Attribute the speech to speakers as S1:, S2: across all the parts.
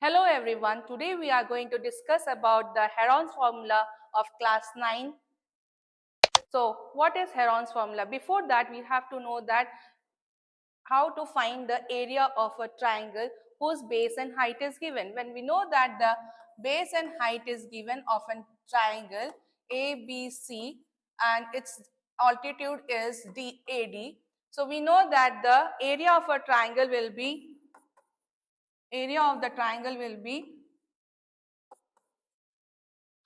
S1: Hello everyone, today we are going to discuss about the Heron's formula of class 9. So what is Heron's formula? Before that we have to know that how to find the area of a triangle whose base and height is given. When we know that the base and height is given of a triangle ABC and its altitude is DAD. So we know that the area of the triangle will be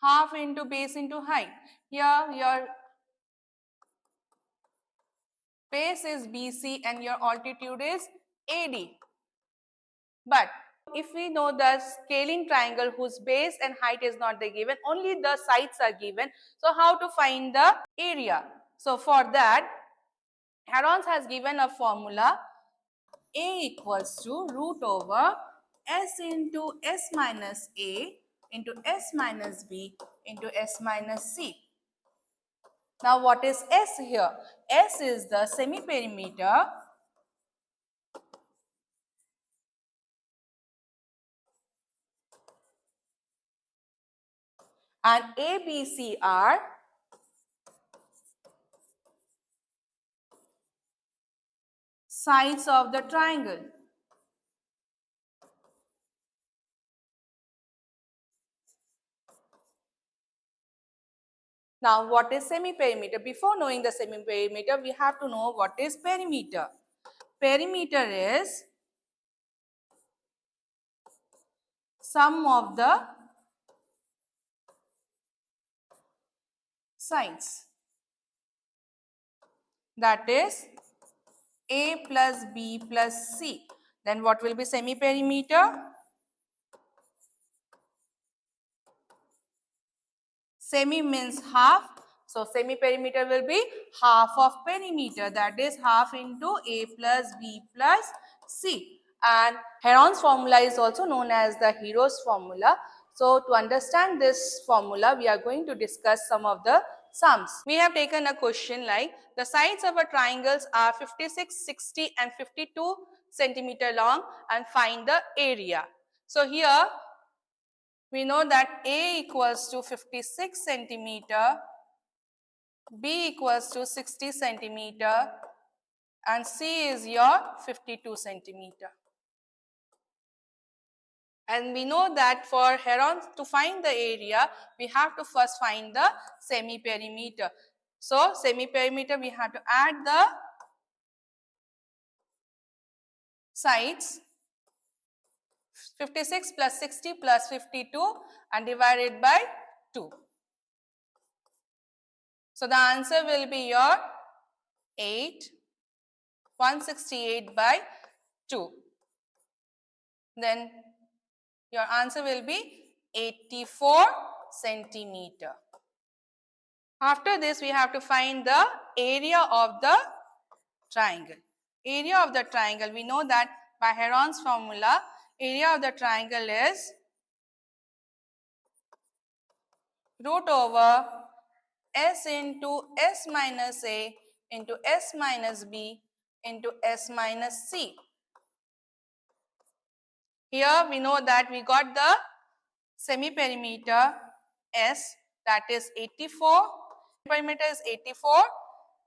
S1: half into base into height. Here your base is BC and your altitude is AD. But if we know the scaling triangle whose base and height is not given, only the sides are given. So how to find the area? So for that, Heron's has given a formula A equals to root over S into S minus A into S minus B into S minus C. Now what is S here? S is the semi-perimeter and ABC are sides of the triangle. Now what is semi-perimeter? Before knowing the semi-perimeter, we have to know what is perimeter. Perimeter is sum of the sides. That is A plus B plus C. Then what will be semi-perimeter? Semi means half. So semi-perimeter will be half of perimeter. That is half into A plus B plus C. And Heron's formula is also known as the Hero's formula. So to understand this formula, we are going to discuss some of the sums. We have taken a question like the sides of a triangles are 56, 60 and 52 centimeter long and find the area. So here we know that A equals to 56 centimeter, B equals to 60 centimeter and C is your 52 centimeter. And we know that for Heron to find the area, we have to first find the semi-perimeter. So semi-perimeter we have to add the sides 56 plus 60 plus 52 and divided by 2. So the answer will be your 8, 168 by 2. Then your answer will be 84 centimeter. After this, we have to find the area of the triangle. Area of the triangle, we know that by Heron's formula, area of the triangle is root over S into S minus A into S minus B into S minus C. Here we know that we got the semi-perimeter S, that is 84. Perimeter is 84.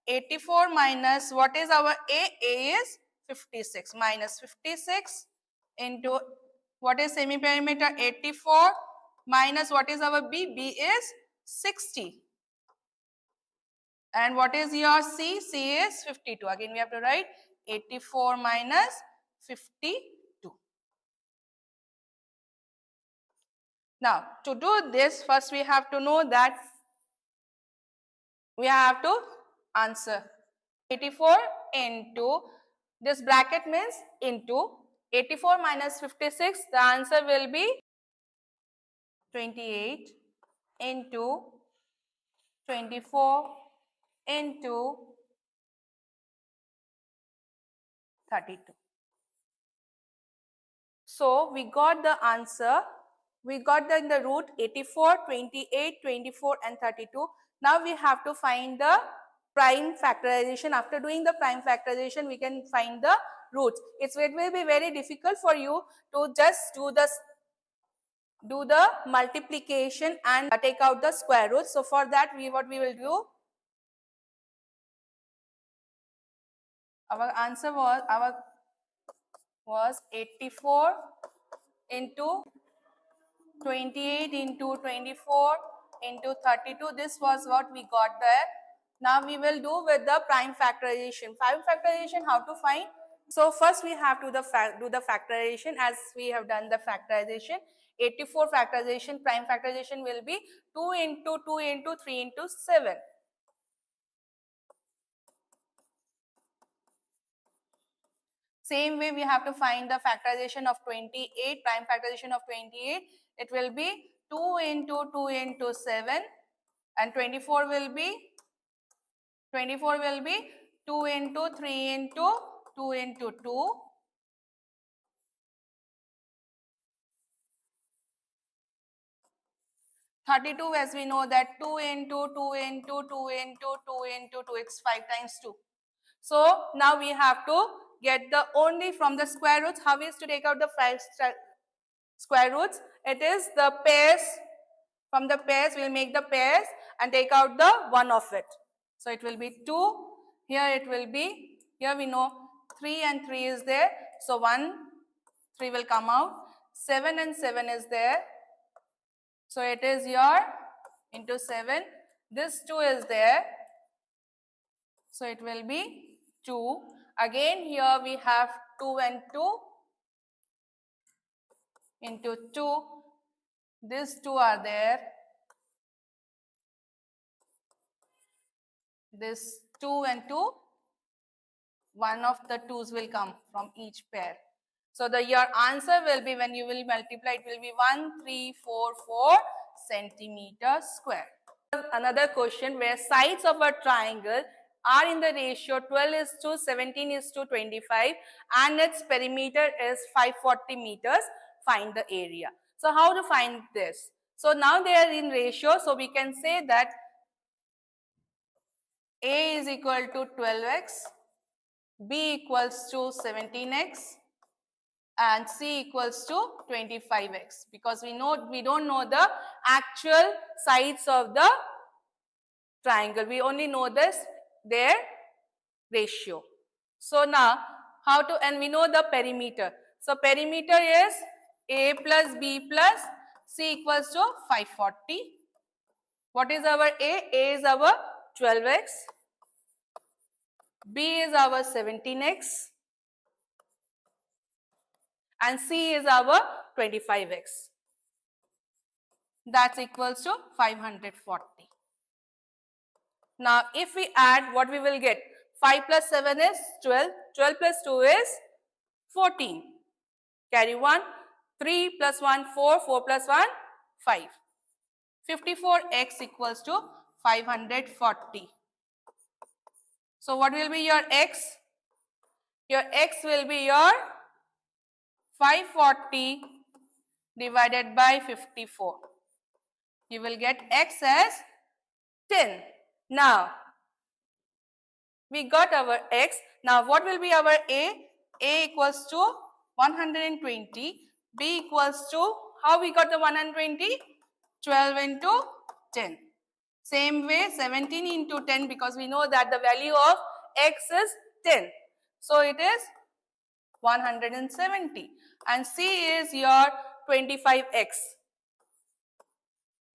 S1: 84 minus what is our A? A is 56 minus 56 into what is semi-perimeter? 84 minus what is our B? B is 60. And what is your C? C is 52. Again we have to write 84 minus 52. Now to do this, first we have to know that we have to answer 84 into this bracket means into 84 minus 56, the answer will be 28 into 24 into 32. So we got the answer. We got in the root 84, 28, 24 and 32. Now we have to find the prime factorization. After doing the prime factorization, we can find the roots. It will be very difficult for you to just do the do the multiplication and take out the square root. So for that, what we will do, our answer was 84 into 28 into 24 into 32. This was what we got there. Now we will do with the prime factorization. Prime factorization, how to find? So first we have to do the factorization as we have done the factorization. 84 factorization, prime factorization will be 2 into 2 into 3 into 7. Same way we have to find the factorization of 28, prime factorization of 28. It will be 2 into 2 into 7 and 24 will be 2 into 3 into 2 into 2. 32, as we know that 2 into 2 into 2 into 2 into 2, it's 5 times 2. So now we have to get the only from the square roots. How is to take out the 5 square roots? It is the pairs. From the pairs, we will make the pairs and take out the one of it. So it will be 2. Here it will be, here we know 3 and 3 is there. So 1, 3 will come out. 7 and 7 is there. So it is your into 7. This 2 is there. So it will be 2. Again here we have 2 and 2 into 2. These 2 are there. This 2 and 2. One of the 2's will come from each pair. So your answer will be, when you will multiply, it will be 1344 centimeter square. Another question where sides of a triangle are in the ratio 12 is to 17 is to 25 and its perimeter is 540 meters. Find the area. So how to find this? So now they are in ratio. So we can say that A is equal to 12x, B equals to 17x and C equals to 25x, because we don't know the actual sides of the triangle. We only know their ratio. So now and we know the perimeter. So perimeter is A plus B plus C equals to 540. What is our A? A is our 12x. B is our 17x. And C is our 25x. That's equals to 540. Now, if we add, what we will get? 5 plus 7 is 12. 12 plus 2 is 14. Carry 1. 3 plus 1, 4. 4 plus 1, 5. 54x equals to 540. So, what will be your x? Your x will be your 540 divided by 54. You will get x as 10. Now, we got our x. Now, what will be our A? A equals to 120. B equals to, how we got the 120? 12 into 10. Same way, 17 into 10, because we know that the value of x is 10. So, it is 170. And C is your 25x.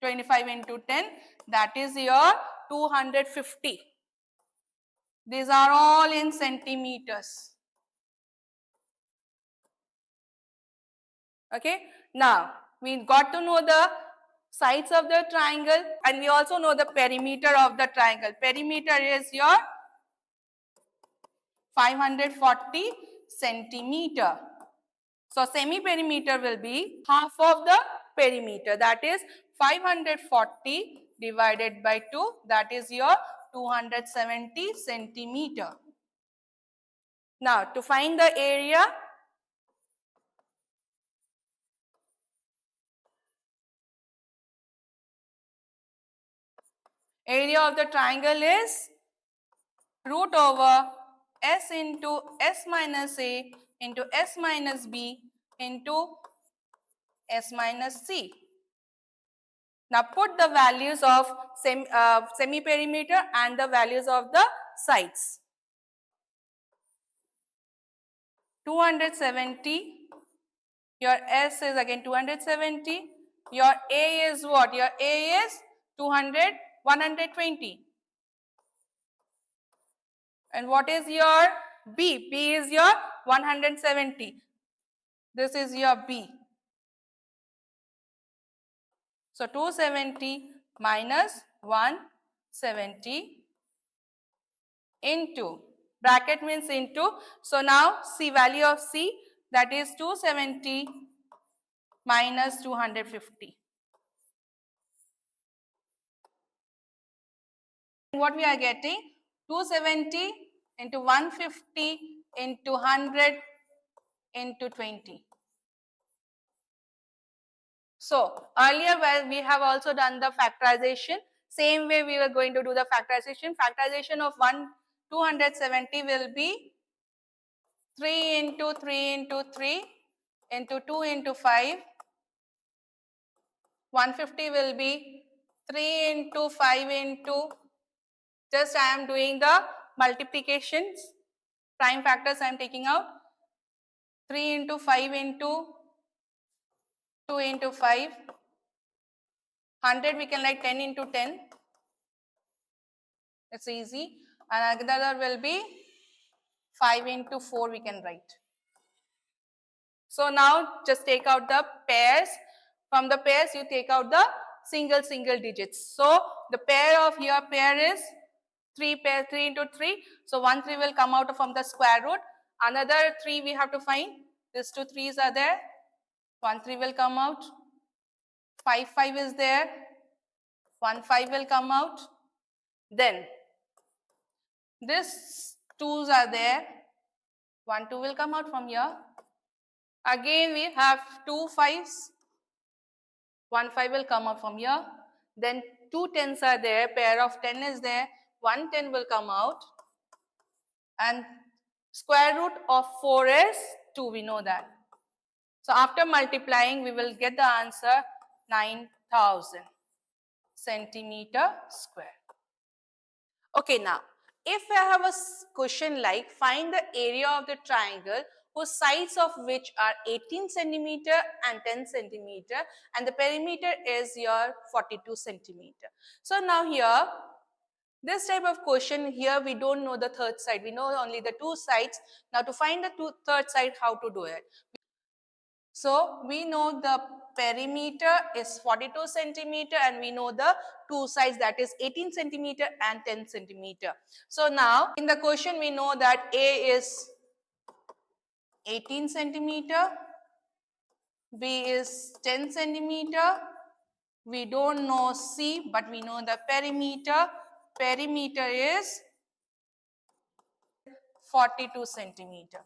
S1: 25 into 10, that is your 250. These are all in centimeters. Okay. Now, we got to know the sides of the triangle and we also know the perimeter of the triangle. Perimeter is your 540 centimeter. So, semi-perimeter will be half of the perimeter, that is 540 divided by 2, that is your 270 centimeter. Now, to find the area, area of the triangle is root over S into S minus A into S minus B into S minus C. Now put the values of semi-perimeter and the values of the sides. 270, your S is again 270, your A is what? Your A is 120. And what is your B? B is your 170. This is your B. So 270 minus 170 into, bracket means into, so now C, value of C, that is 270 minus 250. What we are getting? 270 into 150 into 100 into 20. So earlier where we have also done the factorization, same way we were going to do the factorization. Factorization of 270 will be 3 into 3 into 3 into 2 into 5. 150 will be 3 into 5 into, just I am doing the multiplications, prime factors I am taking out. 3 into 5 into 2 into 5. 100 we can write 10 into 10. It's easy. And another will be 5 into 4 we can write. So now just take out the pairs. From the pairs you take out the single digits. So the pair of your pair is 3 into 3. So 1 3 will come out from the square root. Another 3 we have to find. These 2 3s are there. 1 3 will come out. 5 5 is there. 1 5 will come out. Then these 2's are there. 1 2 will come out from here. Again we have 2 5's. 1 5 will come out from here. Then 2 10's are there. Pair of 10 is there. 1 10 will come out. And square root of 4 is 2. We know that. So after multiplying we will get the answer 9,000 centimeter square. Okay, now if I have a question like find the area of the triangle whose sides of which are 18 centimeter and 10 centimeter and the perimeter is your 42 centimeter. So now here this type of question, here we don't know the third side, we know only the two sides. Now to find the third side, how to do it? So we know the perimeter is 42 centimeter and we know the two sides, that is 18 centimeter and 10 centimeter. So now in the question we know that A is 18 centimeter, B is 10 centimeter, we don't know C but we know the perimeter. Perimeter is 42 centimeter.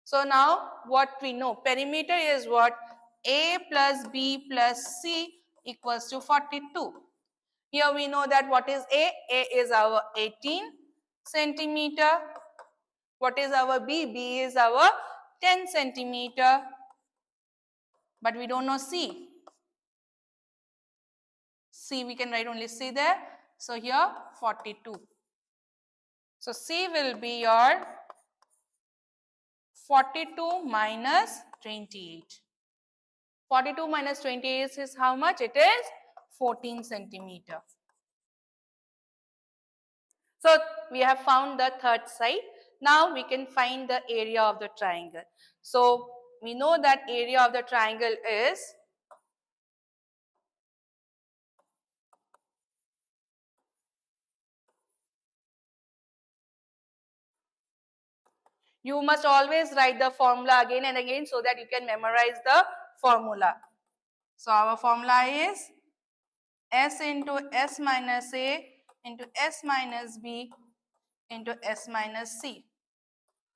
S1: So now what we know, perimeter is what? A plus B plus C equals to 42. Here we know that what is A? A is our 18 centimeter. What is our B? B is our 10 centimeter. But we don't know C. C we can write only C there. So here 42. So C will be your 42 minus 28. 42 minus 28 is how much? It is 14 centimeter. So we have found the third side. Now we can find the area of the triangle. So we know that area of the triangle is you must always write the formula again and again so that you can memorize the formula. So our formula is S into S minus A into S minus B into S minus C.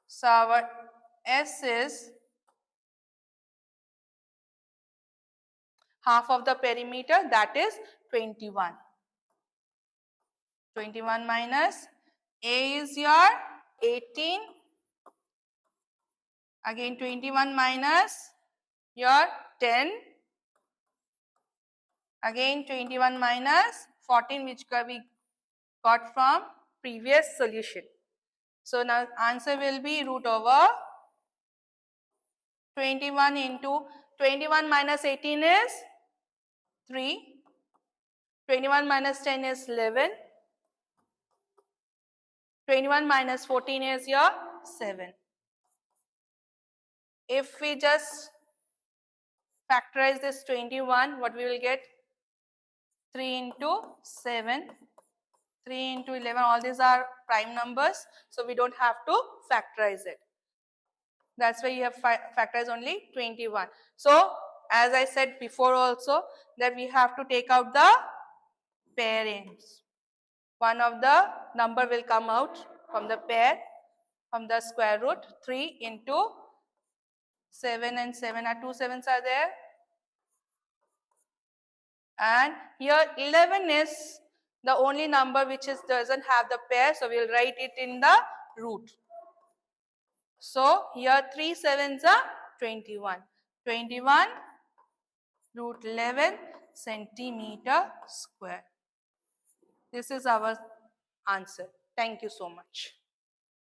S1: So our S is half of the perimeter, that is 21. 21 minus A is your 18. Again 21 minus your 10. Again 21 minus 14, which we got from previous solution. So now answer will be root over 21 into 21 minus 18 is 3. 21 minus 10 is 11. 21 minus 14 is your 7. If we just factorize this 21, what we will get? 3 into 7, 3 into 11, all these are prime numbers, so we don't have to factorize it. That's why you have factorized only 21. So as I said before also, that we have to take out the parents. One of the number will come out from the pair, from the square root. 3 into 7 and 7 are 2 sevens are there. And here 11 is the only number which doesn't have the pair, so we'll write it in the root. So here 3 sevens are 21. 21 root 11 centimeter square. This is our answer. Thank you so much.